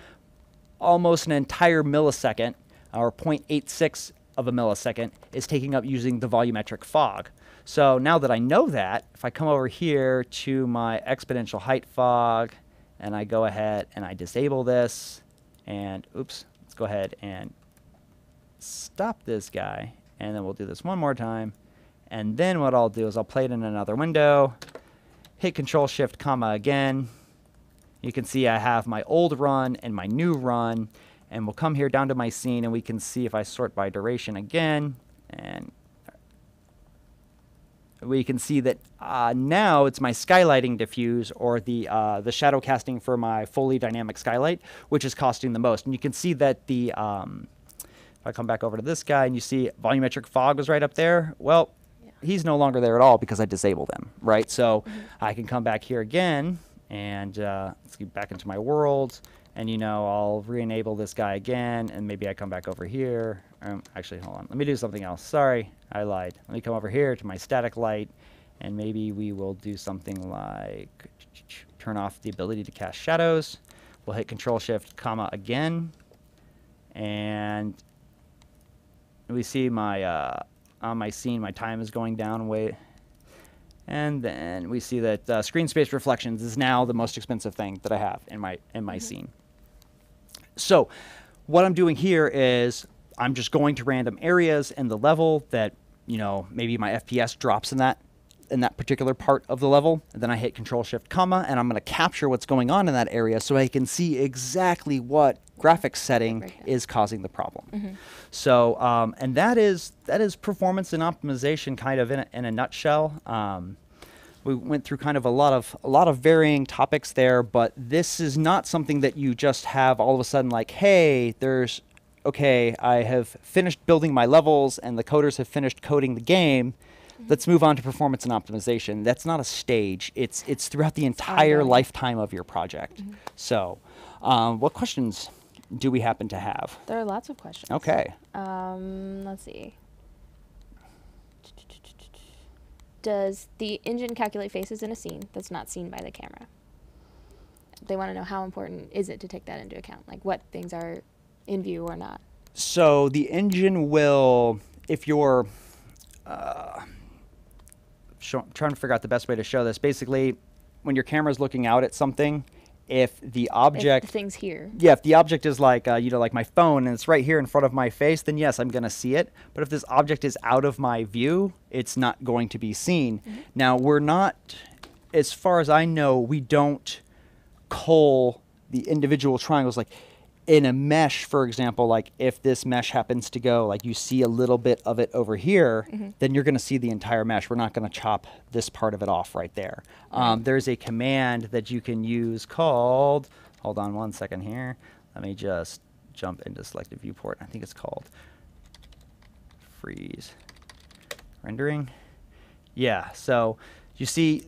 almost an entire millisecond, or 0.86 of a millisecond, is taking up using the volumetric fog. So now that I know that, if I come over here to my exponential height fog, and I go ahead and I disable this, and oops, let's go ahead and stop this guy, and then we'll do this one more time. And then what I'll do is I'll play it in another window, hit Control-Shift, comma again. You can see I have my old run and my new run, And we'll come here down to my scene, and we can see if I sort by duration again, and we can see that now it's my skylighting diffuse, or the shadow casting for my fully dynamic skylight, which is costing the most. And you can see that the if I come back over to this guy and you see volumetric fog was right up there, well, he's no longer there at all because I disabled him, right? So I can come back here again, and let's get back into my world, and I'll re-enable this guy again, and maybe I come back over here. Actually, hold on. Let me do something else. Sorry, I lied. Let me come over here to my static light, and maybe we will do something like turn off the ability to cast shadows. We'll hit Control-Shift, comma again, and we see my on my scene, my time is going down way. And then we see that screen space reflections is now the most expensive thing that I have in my scene. So what I'm doing here is I'm just going to random areas in the level that, maybe my FPS drops in that particular part of the level. And then I hit Control-Shift, comma, and I'm going to capture what's going on in that area so I can see exactly what graphics setting is causing the problem. So, and that is performance and optimization kind of in a nutshell. We went through kind of a lot of varying topics there, but this is not something that you just have all of a sudden like, hey, okay, I have finished building my levels and the coders have finished coding the game. Let's move on to performance and optimization. That's not a stage. It's throughout the entire lifetime of your project. So, what questions do we happen to have? There are lots of questions. Okay. Let's see. Does the engine calculate faces in a scene that's not seen by the camera? They want to know how important is it to take that into account, like what things are in view or not. So the engine will, if you're trying to figure out the best way to show this, basically when your camera is looking out at something, if the object, if the thing's here, if the object is like like my phone and it's right here in front of my face, then yes, I'm gonna see it. But if this object is out of my view, it's not going to be seen. Now we're not, as far as I know, we don't cull the individual triangles. Like in a mesh, for example, like if this mesh happens to go, like you see a little bit of it over here, then you're going to see the entire mesh. We're not going to chop this part of it off right there. There's a command that you can use called, hold on one second here. Let me just jump into selected viewport. I think it's called freeze rendering. Yeah, so you see,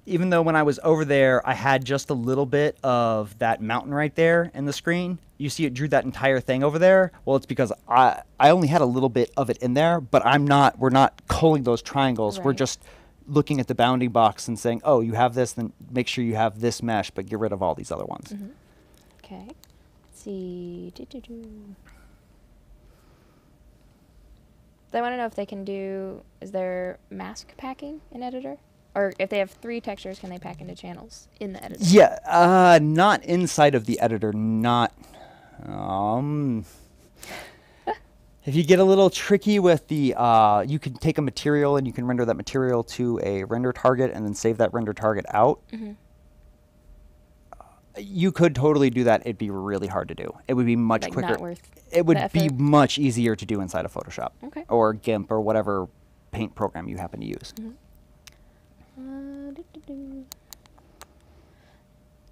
even though when I was over there, I had just a little bit of that mountain right there in the screen, you see it drew that entire thing over there. Well, it's because I only had a little bit of it in there, but we're not culling those triangles. We're just looking at the bounding box and saying, oh, you have this, then make sure you have this mesh, but get rid of all these other ones. Okay. Let's see. They want to know if they can do, is there mask packing in Editor? Or if they have 3 textures, can they pack into channels in the editor? Yeah, not inside of the editor, not... if you get a little tricky with the... you can take a material and you can render that material to a render target and then save that render target out. You could totally do that. It'd be really hard to do. It would be much quicker. Not worth it would be much easier to do inside of Photoshop. Or GIMP or whatever paint program you happen to use.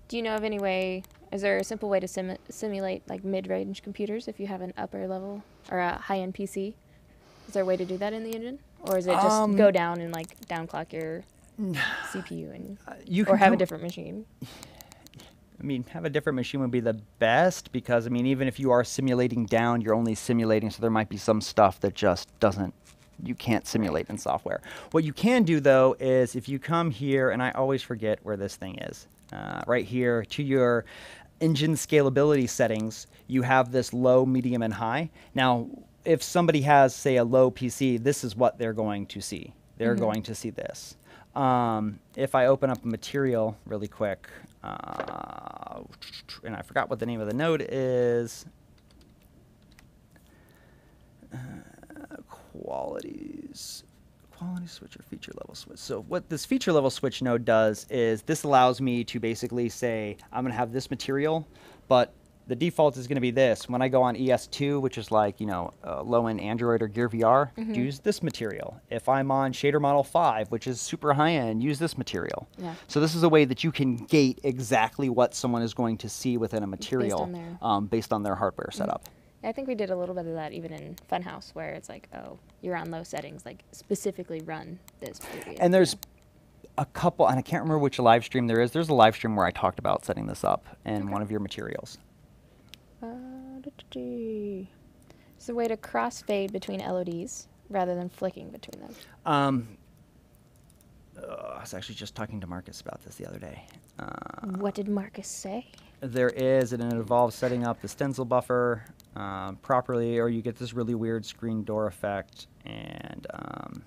Do you know of any way, is there a simple way to simulate like mid-range computers if you have an upper level or a high-end PC? Is there a way to do that in the engine? Or is it just go down and like downclock your CPU and or have a different machine? I mean, have a different machine would be the best because, I mean, even if you are simulating down, you're only simulating, so there might be some stuff that just doesn't, you can't simulate in software. What you can do, though, is if you come here, and I always forget where this thing is, right here to your engine scalability settings, you have this low, medium, and high. Now, if somebody has, say, a low PC, this is what they're going to see. They're going to see this. If I open up a material really quick, and I forgot what the name of the node is, quality switch or feature level switch. So what this feature level switch node does is this allows me to basically say, I'm going to have this material, but the default is going to be this. When I go on ES2, which is like, low-end Android or Gear VR, use this material. If I'm on Shader Model 5, which is super high-end, use this material. Yeah. So this is a way that you can gate exactly what someone is going to see within a material based on their hardware setup. I think we did a little bit of that even in Funhouse, where it's like, oh, you're on low settings, like specifically run this preview. And there's a couple, and I can't remember which live stream there is. There's a live stream where I talked about setting this up in one of your materials. It's a way to crossfade between LODs rather than flicking between them. I was actually just talking to Marcus about this the other day. What did Marcus say? There is, and it involves setting up the stencil buffer properly, or you get this really weird screen door effect. And I'm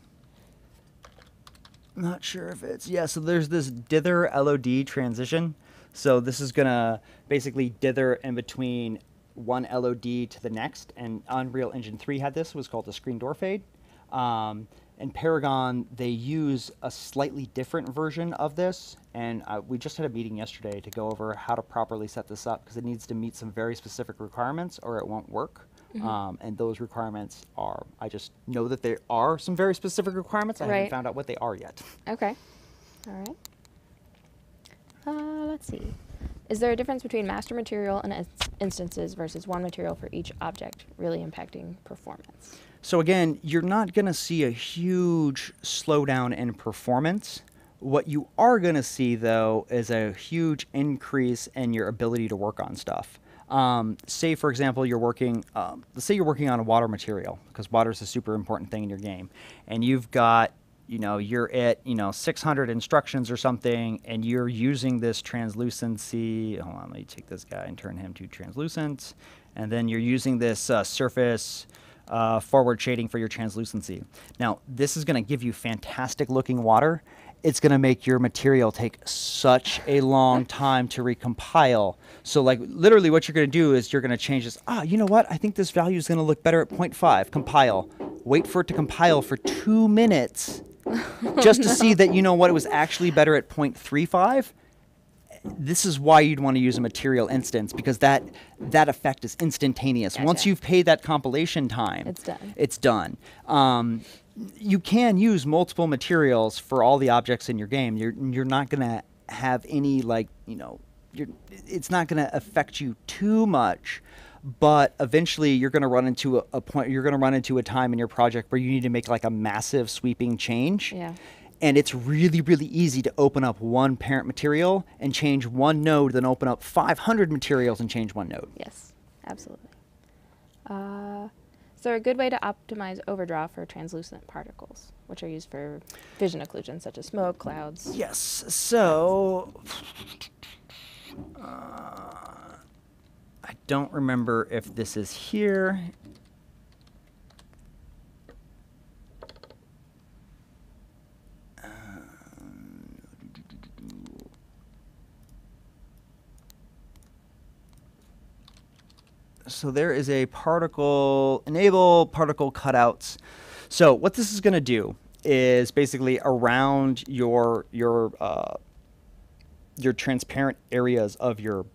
not sure if it's, so there's this dither LOD transition. So this is going to basically dither in between one LOD to the next. And Unreal Engine 3 had this. It was called the screen door fade. In Paragon, they use a slightly different version of this. And we just had a meeting yesterday to go over how to properly set this up, because it needs to meet some very specific requirements or it won't work. And those requirements are, I just know that there are some very specific requirements. I haven't found out what they are yet. Okay. All right. Let's see. Is there a difference between master material and instances versus one material for each object, really impacting performance? So again, you're not going to see a huge slowdown in performance. What you are going to see, though, is a huge increase in your ability to work on stuff. Say, for example, you're working, let's say you're working on a water material, because water is a super important thing in your game, and you've got, you're at, 600 instructions or something, and you're using this translucency. Hold on, let me take this guy and turn him to translucent, and then you're using this surface forward shading for your translucency. Now, this is going to give you fantastic looking water. It's going to make your material take such a long time to recompile. So like literally what you're going to do is you're going to change this. You know what? I think this value is going to look better at 0.5. Compile. Wait for it to compile for 2 minutes just to see that, it was actually better at 0.35. This is why you'd want to use a material instance, because that effect is instantaneous. Gotcha. Once you've paid that compilation time, It's done. It's done. You can use multiple materials for all the objects in your game. You're not going to have any it's not going to affect you too much, but eventually you're going to run into a point. You're going to run into a time in your project where you need to make like a massive sweeping change. Yeah. And it's really, really easy to open up one parent material and change one node, then open up 500 materials and change one node. Yes, absolutely. Is there a good way to optimize overdraw for translucent particles, which are used for vision occlusion, such as smoke, clouds? Yes. So I don't remember if this is here. So there is a enable particle cutouts. So what this is going to do is basically around your transparent areas of your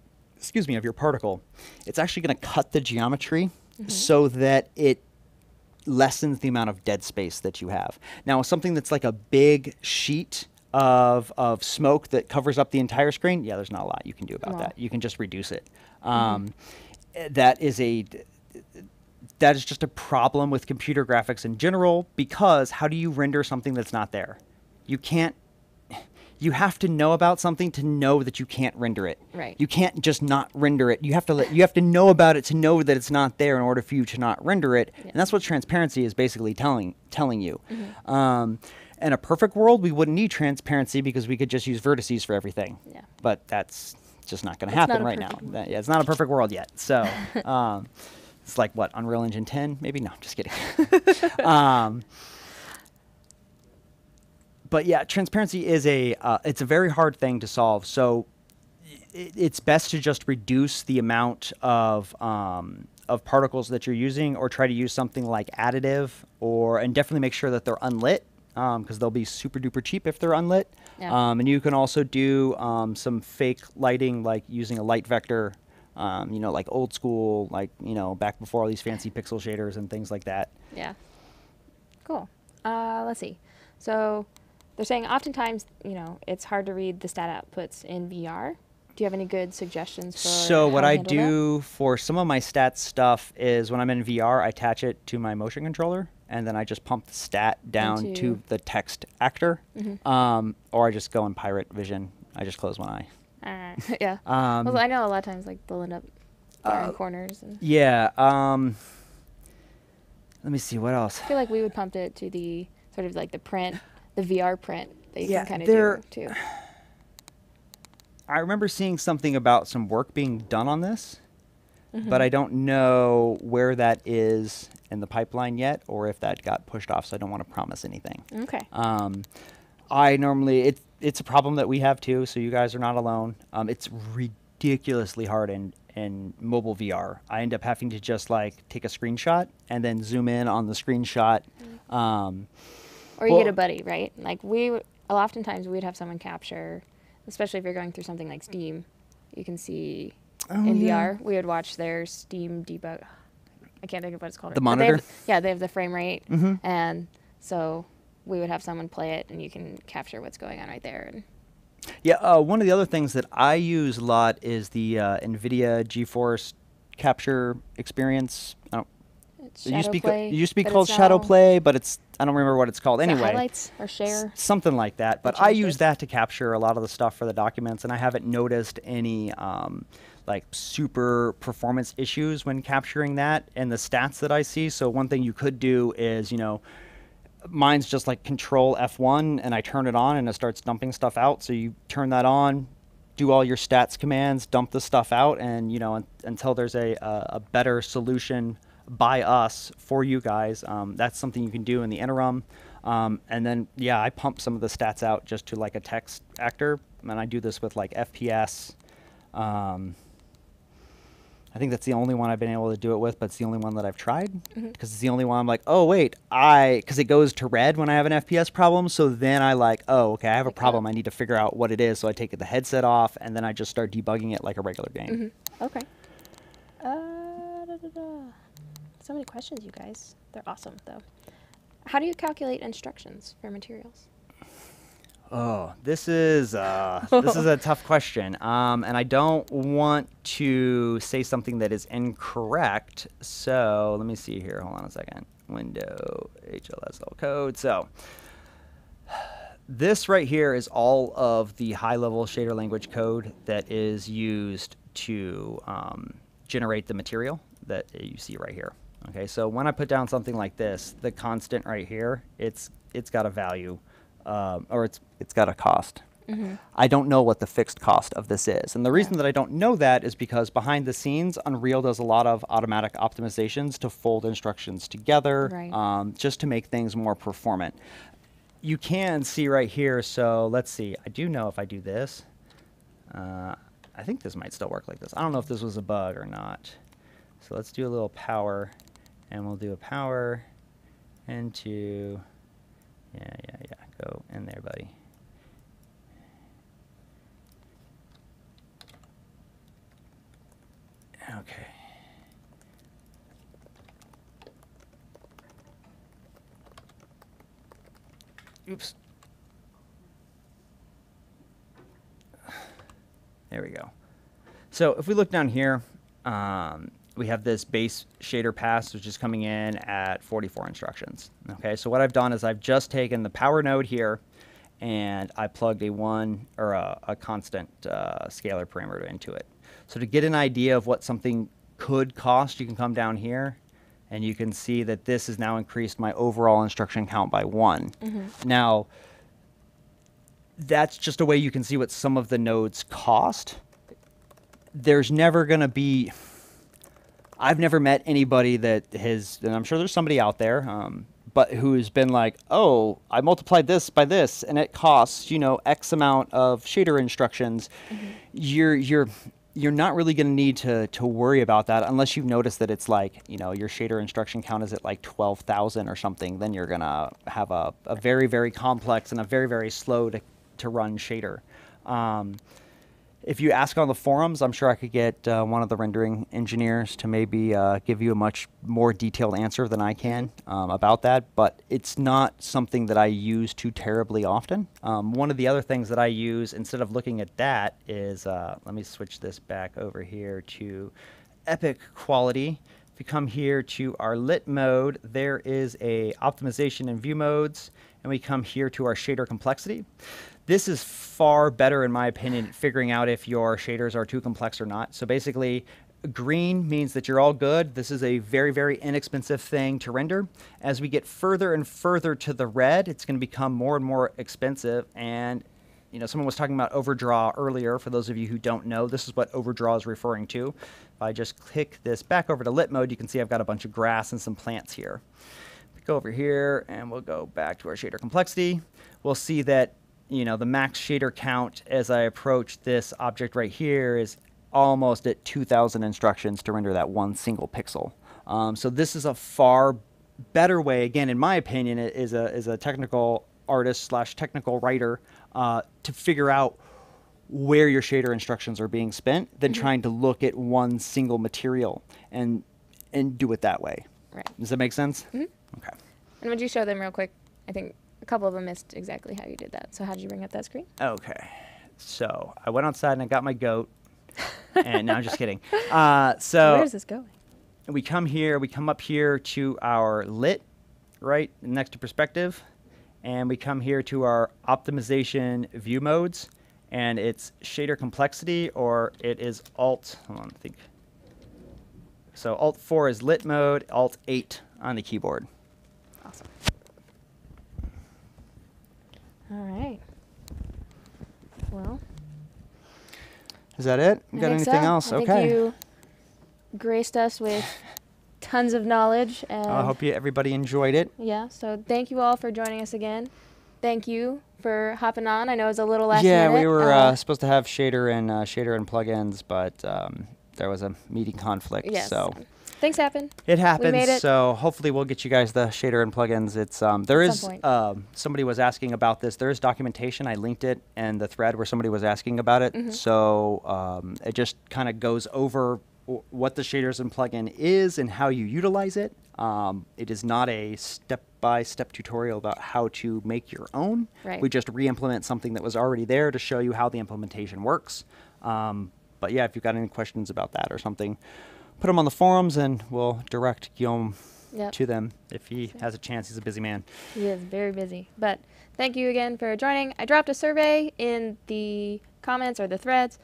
particle, it's actually going to cut the geometry so that it lessens the amount of dead space that you have. Now, something that's like a big sheet of smoke that covers up the entire screen, there's not a lot you can do about that. You can just reduce it. That is just a problem with computer graphics in general, because how do you render something that's not there? You have to know about something to know that you can't render it. Right. You can't just not render it. You have to know about it to know that it's not there in order for you to not render it. Yeah. And that's what transparency is basically telling you. In a perfect world, we wouldn't need transparency because we could just use vertices for everything. Yeah. But that's just not going to happen right now. It's not a perfect world yet. So it's like, what, Unreal Engine 10? Maybe? No, just kidding. But yeah, transparency is it's a very hard thing to solve. So it's best to just reduce the amount of particles that you're using, or try to use something like additive, and definitely make sure that they're unlit, because they'll be super duper cheap if they're unlit. Yeah. And you can also do some fake lighting, like using a light vector you know, like old school, like, you know, back before all these fancy pixel shaders and things like that. Yeah. Cool. Let's see. So they're saying oftentimes, you know, it's hard to read the stat outputs in VR. Do you have any good suggestions for So what how to I handle do for some of my stats stuff is when I'm in VR, I attach it to my motion controller, and then I just pump the stat down to the text actor, or I just go in pirate vision. I just close one eye. that? Yeah. Well, I know a lot of times, like, they'll end up in corners. And Yeah. Let me see, what else? I feel like we would pump it to the sort of like the print, the VR print that you Yeah, can kind of there- do too. I remember seeing something about some work being done on this, but I don't know where that is in the pipeline yet, or if that got pushed off, so I don't want to promise anything. Okay. I normally, it's a problem that we have too, so you guys are not alone. It's ridiculously hard in mobile VR. I end up having to just like take a screenshot and then zoom in on the screenshot. Or you get a buddy, right? Like oftentimes we'd have someone capture, especially if you're going through something like Steam. You can see in VR, we would watch their Steam debug. I can't think of what it's called. The But monitor? they have the frame rate, and so we would have someone play it, and you can capture what's going on right there. And Yeah, one of the other things that I use a lot is the NVIDIA GeForce capture experience. I don't, it's it used Shadowplay, to be but called it's now- Shadowplay, but I don't remember what it's called is that anyway. highlights or share. Something like that. But They I changed use it. that to capture a lot of the stuff for the documents, and I haven't noticed any like super performance issues when capturing that and the stats that I see. So one thing you could do is, you know, mine's just like Control F1 and I turn it on and it starts dumping stuff out. So you turn that on, do all your stats commands, dump the stuff out, and you know, until there's a better solution by us for you guys, that's something you can do in the interim. And then yeah, I pump some of the stats out just to like a text actor, and I do this with like FPS. I think that's the only one I've been able to do it with, but it's the only one that I've tried because it's the only one I'm like, oh wait, because it goes to red when I have an FPS problem. So then I like, oh okay, I have a problem. I need to figure out what it is. So I take the headset off and then I just start debugging it like a regular game. Okay. So many questions, you guys. They're awesome, though. How do you calculate instructions for materials? Oh, this is a tough question, and I don't want to say something that is incorrect. So let me see here. Hold on a second. Window HLSL code. So this right here is all of the high-level shader language code that is used to generate the material that you see right here. Okay, so when I put down something like this, the constant right here, it's got a value. Or it's got a cost. I don't know what the fixed cost of this is. And the reason that I don't know that is because behind the scenes, Unreal does a lot of automatic optimizations to fold instructions together, just to make things more performant. You can see right here, so let's see. I do know if I do this, I think this might still work like this. I don't know if this was a bug or not. So let's do a little power, and we'll do a power into... Yeah. Go in there, buddy. Okay. Oops. There we go. So if we look down here, we have this base shader pass, which is coming in at 44 instructions. Okay, so what I've done is I've just taken the power node here, and I plugged a constant scalar parameter into it. So to get an idea of what something could cost, you can come down here, and you can see that this has now increased my overall instruction count by 1. Now, that's just a way you can see what some of the nodes cost. There's never going to be... I've never met anybody that has, and I'm sure there's somebody out there, but who's been like, oh, I multiplied this by this, and it costs, you know, X amount of shader instructions. You're not really going to need to worry about that unless you've noticed that it's like, you know, your shader instruction count is at like 12,000 or something. Then you're going to have a very, very complex and a very, very slow to run shader. If you ask on the forums, I'm sure I could get one of the rendering engineers to maybe give you a much more detailed answer than I can about that, but it's not something that I use too terribly often. One of the other things that I use instead of looking at that is, let me switch this back over here to Epic quality. If you come here to our lit mode, there is a optimization and view modes, and we come here to our shader complexity. This is far better, in my opinion, at figuring out if your shaders are too complex or not. So basically, green means that you're all good. This is a very, very inexpensive thing to render. As we get further and further to the red, it's going to become more and more expensive. And you know, someone was talking about overdraw earlier. For those of you who don't know, this is what overdraw is referring to. If I just click this back over to lit mode, you can see I've got a bunch of grass and some plants here. Go over here and we'll go back to our shader complexity. We'll see that, you know, the max shader count as I approach this object right here is almost at 2,000 instructions to render that one single pixel. So this is a far better way, again, in my opinion, is a technical artist slash technical writer to figure out where your shader instructions are being spent than trying to look at one single material and do it that way. Right. Does that make sense? Mm-hmm. Okay. And would you show them real quick? I think a couple of them missed exactly how you did that. So how did you bring up that screen? Okay. So I went outside and I got my goat. And no, I'm just kidding. So where is this going? We come here. We come up here to our lit, right next to perspective, and we come here to our optimization view modes, and it's shader complexity, or it is Alt. Hold on, I think. So Alt 4 is lit mode. Alt 8 on the keyboard. Awesome. All right. Well, is that it? You got anything else? I think you graced us with tons of knowledge. And I hope everybody enjoyed it. Yeah. So thank you all for joining us again. Thank you for hopping on. I know it was a little last minute. Yeah, we were supposed to have shader and plugins, but there was a meeting conflict. Yes. So things happen. It happens. We made it. So hopefully we'll get you guys the shader and plugins. It's there is somebody was asking about this. There is documentation. I linked it in the thread where somebody was asking about it. So it just kind of goes over what the shaders and plugin is and how you utilize it. It is not a step-by-step tutorial about how to make your own. Right. We just re-implement something that was already there to show you how the implementation works. But yeah, if you've got any questions about that or something, put them on the forums and we'll direct Guillaume to them if he has a chance. He's a busy man. He is very busy. But thank you again for joining. I dropped a survey in the comments or the threads.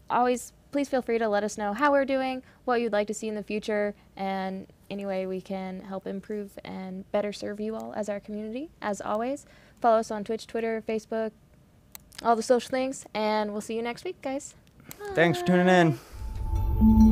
Always, please feel free to let us know how we're doing, what you'd like to see in the future, and any way we can help improve and better serve you all as our community. As always, follow us on Twitch, Twitter, Facebook, all the social things, and we'll see you next week, guys. Thanks for tuning in.